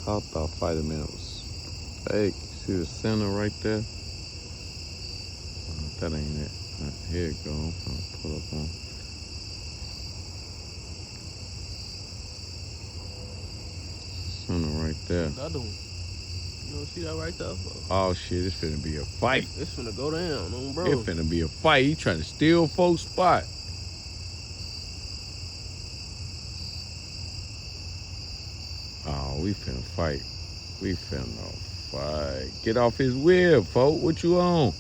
I thought Fighter Man was fake. See the center right there? That ain't it. Here it go. I'm gonna pull up on. Center right there. Another one. You don't see that right there, bro? Oh shit, it's finna be a fight. It's finna go down, bro. It finna be a fight. He trying to steal folks' spot. Oh, we finna fight. We finna fight. Get off his whip, folk. What you on?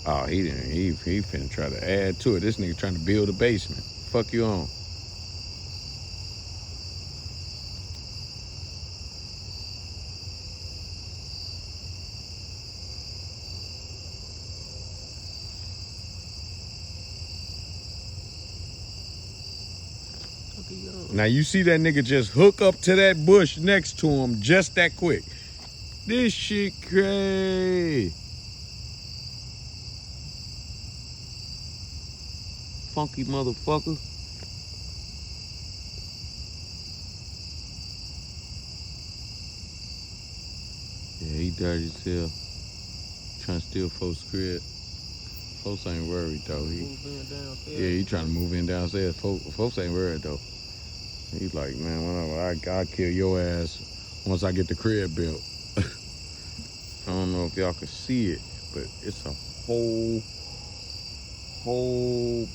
Oh, he didn't. He finna try to add to it. This nigga trying to build a basement. Fuck you on. Now you see that nigga just hook up to that bush next to him just that quick. This shit crazy. Funky motherfucker. Yeah, he dirty as hell. Trying to steal folks' crib. Folks ain't worried though. He trying to move in downstairs. Folks ain't worried though. He's like, man, whatever. I'll kill your ass once I get the crib built. I don't know if y'all can see it, but it's a whole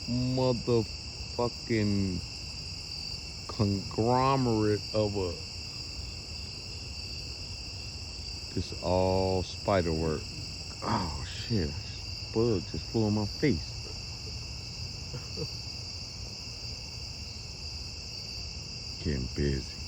motherfucking conglomerate of this all spider work. Oh shit, bug just flew on my face. Getting busy.